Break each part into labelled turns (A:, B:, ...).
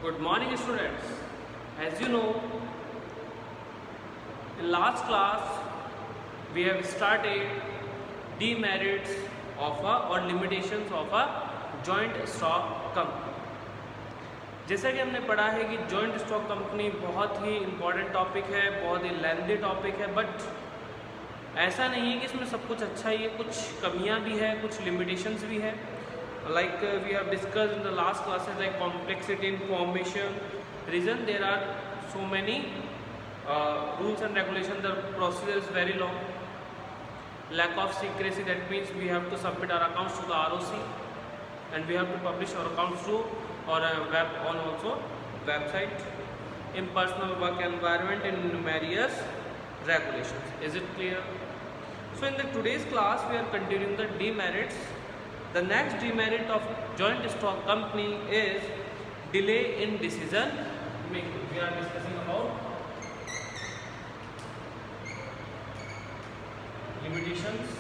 A: Good morning students. As you know, in last class we have started demerits of a or limitations of a joint stock company. जैसा कि हमने पढ़ा है कि joint stock company बहुत ही important topic है, बहुत ही लेंथी टॉपिक है, बट ऐसा नहीं है कि इसमें सब कुछ अच्छा ही है, कुछ कमियां भी है, कुछ लिमिटेशंस भी है. Like we have discussed in the last classes, like complexity in formation, reason there are so many rules and regulations. The procedure is very long. Lack of secrecy, that means we have to submit our accounts to the ROC and we have to publish our accounts through or web on also website. Impersonal work environment and numerous regulations. Is it clear? So in the today's class we are continuing the demerits. The next demerit of joint stock company is delay in decision making. We are discussing about limitations.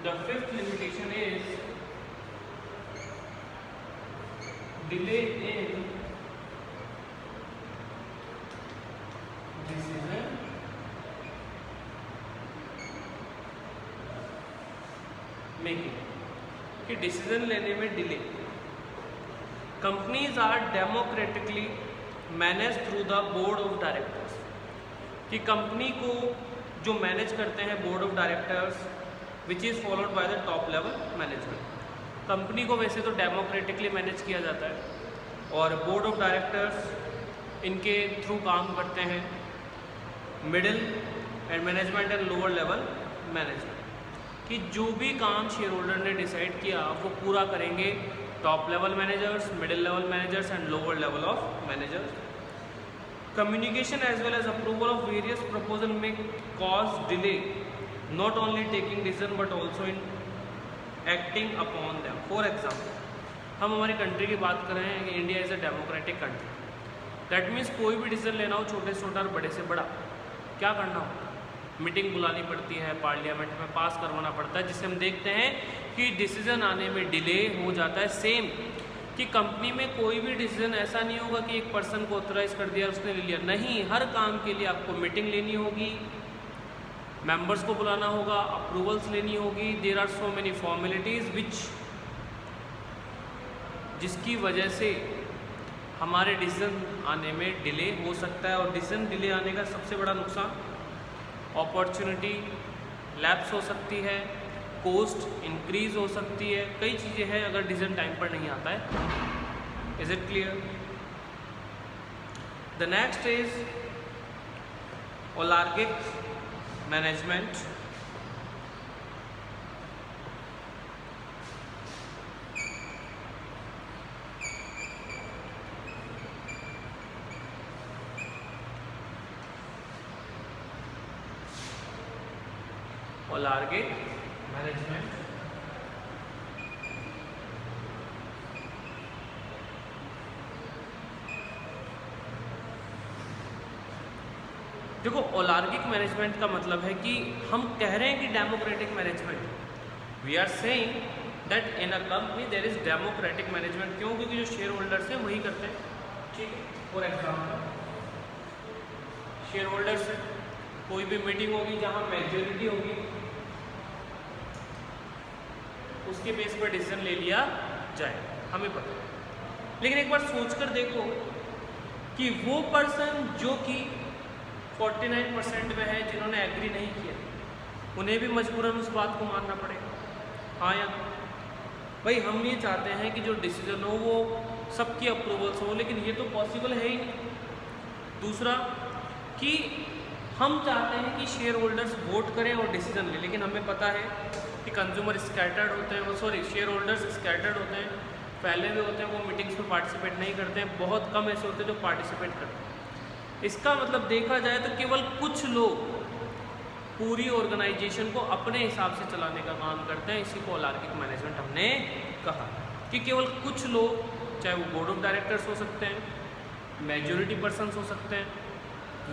A: The fifth limitation is delay in decision making, कि decision लेने में delay. Companies are democratically manage through the board of directors, कि company को जो manage करते हैं board of directors which is followed by the top level management. Company को वैसे तो डेमोक्रेटिकली मैनेज किया जाता है और बोर्ड ऑफ डायरेक्टर्स इनके थ्रू काम करते हैं middle and management and lower level management, कि जो भी काम शेयर होल्डर ने डिसाइड किया वो पूरा करेंगे top level managers, middle level managers and lower level of managers. Communication as well as approval of various proposal में cause delay, not only taking decision but also in acting upon them. For example, हम हमारी country की बात कर रहे हैं कि India is a democratic country. That means कोई भी डिसीजन लेना हो, छोटे से छोटा और बड़े से बड़ा, क्या करना होता है? मीटिंग बुलानी पड़ती है, पार्लियामेंट में पास करवाना पड़ता है, जिससे हम देखते हैं कि डिसीजन आने में डिले हो जाता है. सेम कि कंपनी में कोई भी डिसीजन ऐसा नहीं होगा कि एक पर्सन को ऑथराइज कर दिया उसने ले लिया. नहीं, हर काम के लिए आपको मीटिंग लेनी होगी, मेंबर्स को बुलाना होगा, अप्रूवल्स लेनी होगी. There are so many formalities which जिसकी वजह से हमारे डिसीजन आने में डिले हो सकता है. और डिसीजन डिले आने का सबसे बड़ा नुकसान अपॉर्चुनिटी लैप्स हो सकती है, कॉस्ट इंक्रीज हो सकती है, कई चीज़ें हैं अगर डिसीजन टाइम पर नहीं आता है. Is it clear? The next is ओलार्किक मैनेजमेंट. ओलार्किक मैनेजमेंट देखो, ओलार्किक मैनेजमेंट का मतलब है कि हम कह रहे हैं कि democratic management, we are saying that in a company there is democratic management. क्यों? क्योंकि जो शेयर होल्डर्स हैं वही करते हैं. ठीक है. फॉर एग्जाम्पल, शेयर होल्डर्स से कोई भी मीटिंग होगी जहां मेजॉरिटी होगी, उसके बेस पर डिसीजन ले लिया जाए, हमें पता है. लेकिन एक बार सोचकर देखो कि वो पर्सन जो कि 49% में है, जिन्होंने एग्री नहीं किया, उन्हें भी मजबूरन उस बात को मानना पड़ेगा. हाँ या भाई, हम ये चाहते हैं कि जो डिसीजन हो वो सबकी अप्रूवल्स हो, लेकिन ये तो पॉसिबल है ही नहीं. दूसरा कि हम चाहते हैं कि शेयर होल्डर्स वोट करें और डिसीजन लें, लेकिन हमें पता है कि कंज्यूमर स्कैटर्ड होते हैं, वो शेयर होल्डर्स स्कैटर्ड होते हैं, फैले हुए होते हैं, वो मीटिंग्स में पार्टिसिपेट नहीं करते हैं. बहुत कम ऐसे होते हैं जो पार्टिसिपेट करते हैं. इसका मतलब देखा जाए तो केवल कुछ लोग पूरी ऑर्गेनाइजेशन को अपने हिसाब से चलाने का काम करते हैं. इसी को ओलार्किक मैनेजमेंट हमने कहा कि केवल कुछ लोग, चाहे वो बोर्ड ऑफ डायरेक्टर्स हो सकते हैं, मेजॉरिटी पर्सन्स हो सकते हैं,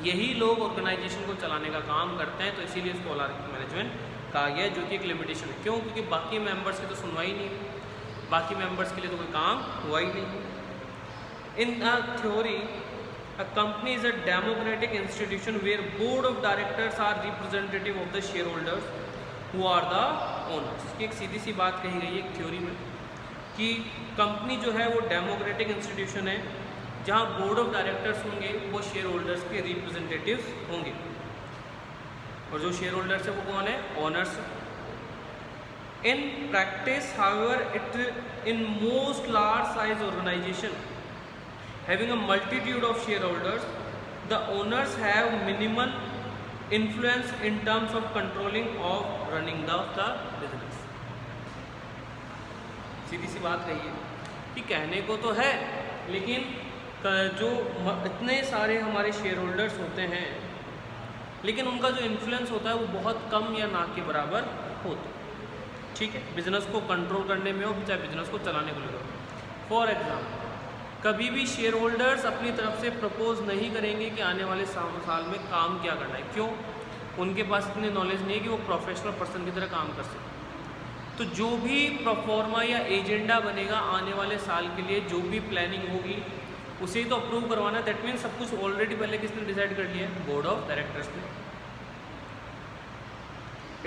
A: यही लोग ऑर्गेनाइजेशन को चलाने का काम करते हैं. तो इसीलिए इसको ओलार्किक मैनेजमेंट कहा गया है, जो कि एक लिमिटेशन है. क्यों? क्योंकि बाकी मेंबर्स की तो सुनवाई नहीं है. बाकी मेंबर्स के लिए तो कोई काम हुआ ही नहीं। In a theory a company is a democratic institution where board of directors are representative of the shareholders who are the owners। की एक सीधी सी बात कही गई है एक थ्योरी में कि कंपनी जो है वो डेमोक्रेटिक इंस्टीट्यूशन है जहाँ बोर्ड ऑफ डायरेक्टर्स होंगे वो शेयर होल्डर्स के रिप्रेजेंटेटिव्स होंगे, और जो शेयर होल्डर्स है वो कौन है? Owners. In practice however it in most large size organisation having a multitude of shareholders, the owners have minimal influence in terms of controlling of running the business। सीधी सी बात कही है कि कहने को तो है, लेकिन जो इतने सारे हमारे शेयर होल्डर्स होते हैं लेकिन उनका जो इन्फ्लुएंस होता है वो बहुत कम या ना के बराबर होता है। ठीक है, बिजनेस को कंट्रोल करने में हो चाहे बिजनेस को चलाने को लेकर। फॉर एग्जाम्पल, कभी भी शेयर होल्डर्स अपनी तरफ से प्रपोज नहीं करेंगे कि आने वाले साल में काम क्या करना है। क्यों? उनके पास इतनी नॉलेज नहीं है कि वो प्रोफेशनल पर्सन की तरह काम कर सकें। तो जो भी प्रोफॉर्मा या एजेंडा बनेगा आने वाले साल के लिए, जो भी प्लानिंग होगी उसे ही तो अप्रूव करवाना। दैट मीन्स सब कुछ ऑलरेडी पहले किसने डिसाइड कर लिया है? बोर्ड ऑफ डायरेक्टर्स ने।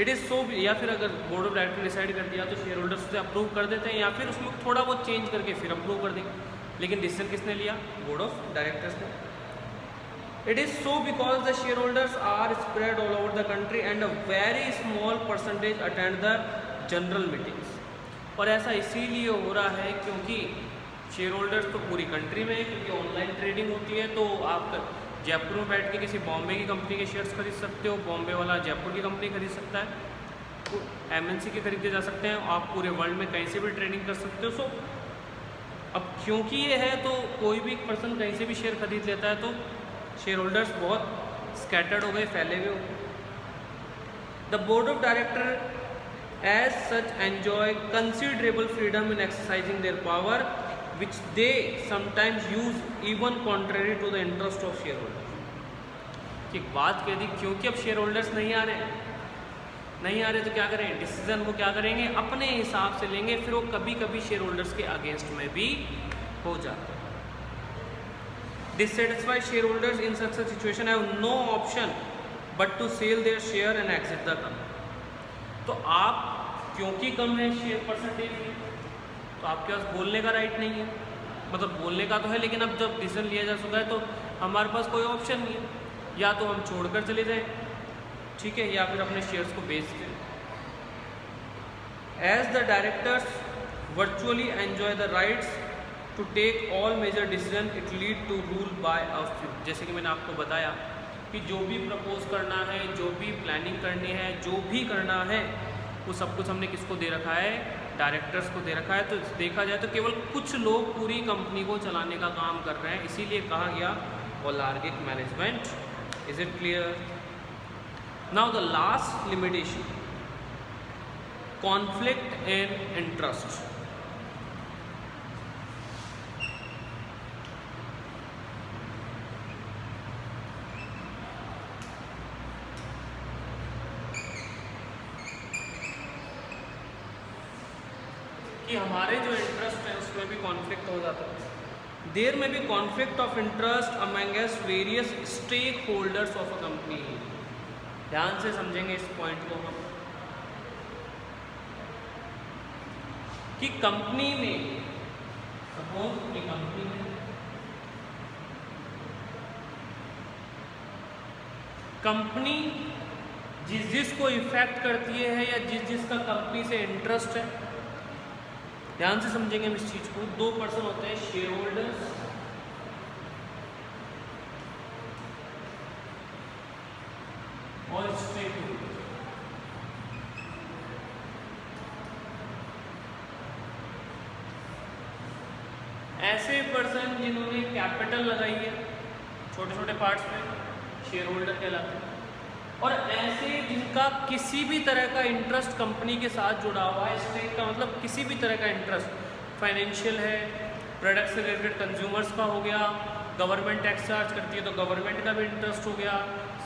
A: इट इज़ सो, या फिर अगर बोर्ड ऑफ डायरेक्टर डिसाइड कर दिया तो शेयर होल्डर्स उसे अप्रूव कर देते हैं, या फिर उसमें थोड़ा बहुत चेंज करके फिर अप्रूव कर देंगे, लेकिन डिसीजन किसने लिया? बोर्ड ऑफ डायरेक्टर्स ने। It is so because the share holders are spread all over the country and a very small percentage attend the general meetings. और ऐसा इसीलिए हो रहा है क्योंकि शेयर होल्डर्स तो पूरी कंट्री में है, क्योंकि ऑनलाइन ट्रेडिंग होती है। तो आप जयपुर में बैठ के किसी बॉम्बे की कंपनी के शेयर्स खरीद सकते हो, बॉम्बे वाला जयपुर की कंपनी खरीद सकता है, तो एमएनसी के खरीदे जा सकते हैं। आप पूरे वर्ल्ड में कहीं से भी ट्रेडिंग कर सकते हो। सो अब क्योंकि ये है तो कोई भी पर्सन कहीं से भी शेयर खरीद लेता है, तो शेयर होल्डर्स बहुत स्कैटर्ड हो गए, फैले हुए हो गए। The board of director as such enjoy considerable freedom in exercising their power which they sometimes use even contrary to the interest of shareholders। कि बात कह दी, क्योंकि अब शेयर होल्डर्स नहीं आ रहे तो क्या करें? डिसीजन वो क्या करेंगे? अपने हिसाब से लेंगे, फिर वो कभी कभी शेयर होल्डर्स के अगेंस्ट में भी हो जाते हैं। Dissatisfied share holders in such a situation have no option but to sell their share and exit the company. तो आप क्योंकि कम है शेयर परसेंटेज, तो आपके पास बोलने का राइट नहीं है। मतलब बोलने का तो है, लेकिन अब जब डिसीजन लिया जा चुका है तो हमारे पास कोई ऑप्शन नहीं है, या तो हम छोड़कर चले जाएं, ठीक है, या फिर अपने शेयर्स को बेच दें। As the directors virtually enjoy the rights to take all major decision it lead to rule by a few. जैसे कि मैंने आपको बताया कि जो भी प्रपोज करना है, जो भी प्लानिंग करनी है, जो भी करना है, वो सब कुछ हमने किसको दे रखा है? डायरेक्टर्स को दे रखा है। तो देखा जाए तो केवल कुछ लोग पूरी कंपनी को चलाने का काम कर रहे हैं, इसीलिए कहा गया ओलार्किक management. Is it clear? Now the last limitation, conflict in interest. कि हमारे जो इंटरेस्ट है उसमें भी कॉन्फ्लिक्ट हो जाता है। देयर में भी conflict of interest amongst various stake holders of a company. ध्यान से समझेंगे इस पॉइंट को हम, कि कंपनी में सपोज कंपनी में कंपनी जिसको इफेक्ट करती है या जिसका कंपनी से इंटरेस्ट है, ध्यान से समझेंगे हम इस चीज को। दो पर्सन होते हैं, शेयर होल्डर्स और स्टेक होल्डर्स। ऐसे पर्सन जिन्होंने कैपिटल लगाई है छोटे छोटे पार्ट्स में, शेयर होल्डर कहलाते हैं। और ऐसे जिनका किसी भी तरह का इंटरेस्ट कंपनी के साथ जुड़ा हुआ है। स्टेक का मतलब किसी भी तरह का इंटरेस्ट, फाइनेंशियल है, प्रोडक्ट से रिलेटेड कंज्यूमर्स का हो गया, गवर्नमेंट टैक्स चार्ज करती है तो गवर्नमेंट का भी इंटरेस्ट हो गया,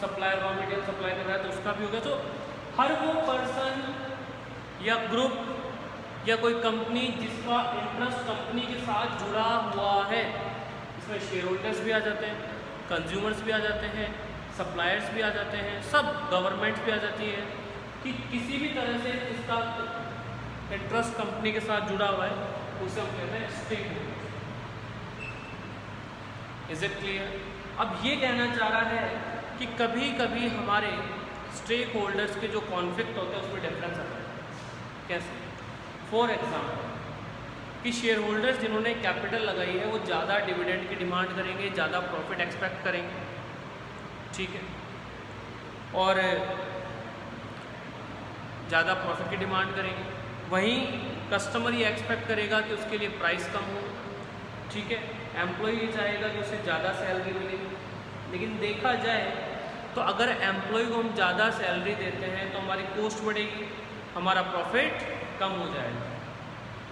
A: सप्लायर रॉ मटेरियल सप्लाई कर रहा है तो उसका भी हो गया। तो हर वो पर्सन या ग्रुप या कोई कंपनी जिसका इंटरेस्ट कंपनी के साथ जुड़ा हुआ है, इसमें शेयर होल्डर्स भी आ जाते हैं, कंज्यूमर्स भी आ जाते हैं, सप्लायर्स भी आ जाते हैं, सब गवर्नमेंट्स भी आ जाती है, कि किसी भी तरह से इसका इंटरेस्ट कंपनी के साथ जुड़ा हुआ है उसे हम कहते हैं stake holders. Is it clear? अब ये कहना चाह रहा है कि कभी कभी हमारे स्टेक होल्डर्स के जो कॉन्फ्लिक्ट होते हैं उसमें डिफरेंस आता है। कैसे? फॉर एग्जाम्पल कि शेयर होल्डर्स जिन्होंने कैपिटल लगाई है वो ज़्यादा डिविडेंड की डिमांड करेंगे, ज़्यादा प्रॉफिट एक्सपेक्ट करेंगे, ठीक है, और ज़्यादा प्रॉफिट की डिमांड करेंगे। वहीं कस्टमर ये एक्सपेक्ट करेगा कि उसके लिए प्राइस कम हो, ठीक है, एम्प्लॉय ये चाहेगा कि उसे ज़्यादा सैलरी मिले। लेकिन देखा जाए तो अगर एम्प्लॉय को हम ज़्यादा सैलरी देते हैं तो हमारी कॉस्ट बढ़ेगी, हमारा प्रॉफिट कम हो जाएगा,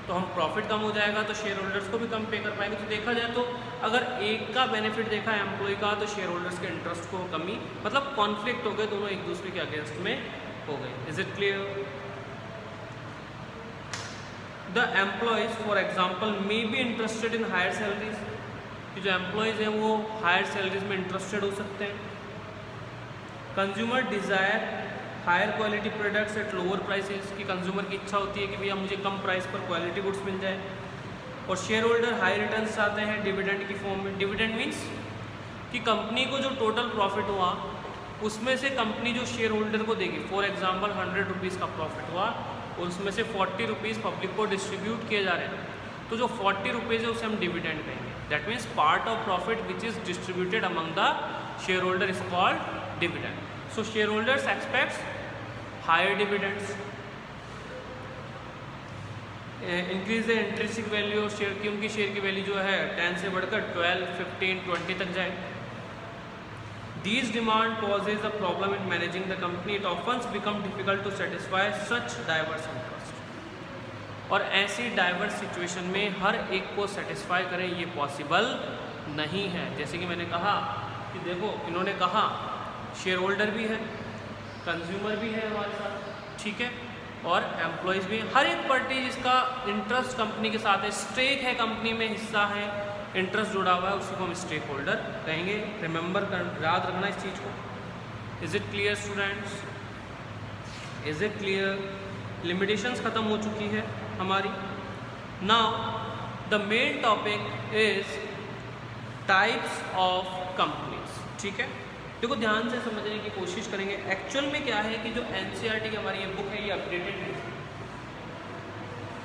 A: तो हम प्रॉफिट कम हो जाएगा तो शेयर होल्डर्स को भी कम पे कर पाएंगे। तो देखा जाए तो अगर एक का बेनिफिट देखा है एम्प्लॉय का तो शेयर होल्डर्स के इंटरेस्ट को कमी, मतलब कॉन्फ्लिक्ट हो गए, दोनों एक दूसरे के अगेंस्ट में हो गए। Is it clear? The employees for example may be interested in higher salaries, कि जो एम्प्लॉयज़ हैं वो हायर सैलरीज में इंटरेस्टेड हो सकते हैं। Consumer desire higher quality products at lower prices, कि कंज्यूमर की इच्छा होती है कि भैया मुझे कम प्राइस पर क्वालिटी गुड्स मिल जाए। और शेयर होल्डर हाई रिटर्न्स चाहते हैं डिविडेंड की फॉर्म में। डिविडेंड मीन्स कि कंपनी को जो टोटल प्रॉफिट हुआ उसमें से कंपनी जो शेयर होल्डर को देगी, फॉर एग्जांपल 100 रुपीज़ का प्रॉफिट हुआ और उसमें से 40 रुपीज़ पब्लिक को डिस्ट्रीब्यूट किए जा रहे हैं, तो जो 40 रुपीज़ है उसे हम डिविडेंड कहेंगे। That means part of profit which is distributed among the share holder is called dividend. So share holders expects higher dividends, increase the intrinsic value of share, की उनकी शेयर की वैल्यू जो है 10 से बढ़कर 12, 15, 20 तक जाए। These demand causes a problem in managing the company. It often become difficult to satisfy such diverse interest. और ऐसी डाइवर्स सिचुएशन में हर एक को सेटिस्फाई करें ये पॉसिबल नहीं है। जैसे कि मैंने कहा कि देखो इन्होंने कहा शेयर होल्डर भी है, कंज्यूमर भी है हमारे साथ, ठीक है, और एम्प्लॉयज़ भी हैं। हर एक पार्टी जिसका इंटरेस्ट कंपनी के साथ है, स्टेक है कंपनी में, हिस्सा है, इंटरेस्ट जुड़ा हुआ है, उसी को हम स्टेक होल्डर कहेंगे। रिमेंबर याद रखना इस चीज़ को। Is it clear students? Is it clear? Limitations ख़त्म हो चुकी है हमारी। Now the main topic is types of companies, ठीक है। देखो ध्यान से समझने की कोशिश करेंगे। एक्चुअल में क्या है कि जो एनसीईआरटी की हमारी ये बुक है ये अपडेटेड है।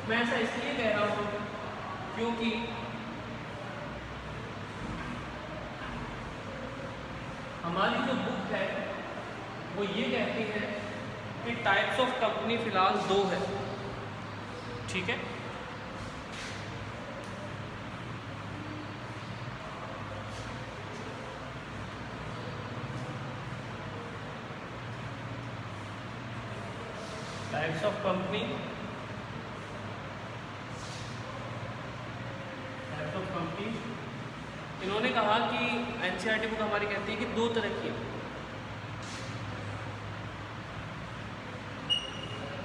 A: मैं ऐसा इसलिए कह रहा हूँ क्योंकि हमारी जो बुक है वो ये कहती है कि टाइप्स ऑफ कंपनी फिलहाल 2 है, ठीक है। टाइप्स ऑफ कंपनी, इन्होंने कहा कि एनसीईआरटी बुक हमारी कहती है कि 2 तरह की है,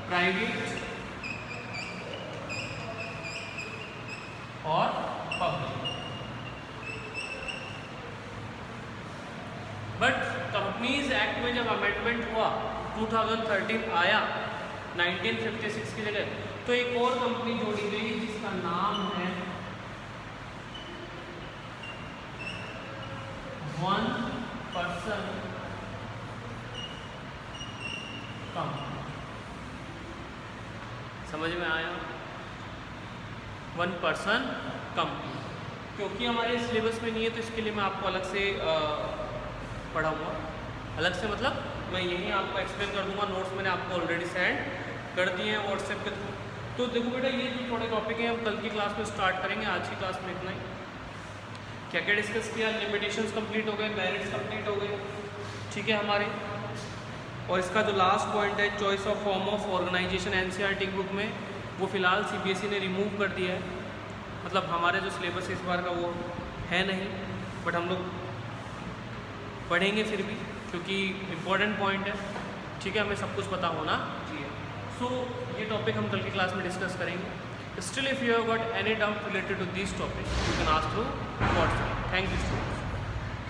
A: प्राइवेट और पब्लिक। बट कंपनीज एक्ट में जब अमेंडमेंट हुआ 2013 आया 1956 की जगह, तो एक और कंपनी जोड़ी गई जिसका नाम है वन पर्सन कंपनी। समझ में आया? 1 पर्सन कंपनी। क्योंकि हमारे सिलेबस में नहीं है तो इसके लिए मैं आपको अलग से पढ़ाऊँगा। अलग से मतलब मैं यहीं आपको एक्सप्लेन कर दूंगा। नोट्स मैंने आपको ऑलरेडी सेंड कर दिए हैं व्हाट्सएप के थ्रू। तो देखो बेटा ये जो थोड़े टॉपिक हैं हम कल की क्लास में स्टार्ट करेंगे। आज की क्लास में इतना ही। क्या क्या डिस्कस किया? लिमिटेशंस कंप्लीट हो गए, मेरिट्स कंप्लीट हो गए, ठीक है हमारे। और इसका जो लास्ट पॉइंट है choice of form of organisation NCERT book में, वो फ़िलहाल सीबीएसई ने रिमूव कर दिया है। मतलब हमारे जो सिलेबस इस बार का वो है नहीं, बट हम लोग पढ़ेंगे फिर भी क्योंकि इम्पोर्टेंट पॉइंट है, ठीक है, हमें सब कुछ पता होना चाहिए। सो ये टॉपिक हम कल की क्लास में डिस्कस करेंगे। Still if you have got any doubt related to this topic you can ask through WhatsApp. Thank you student.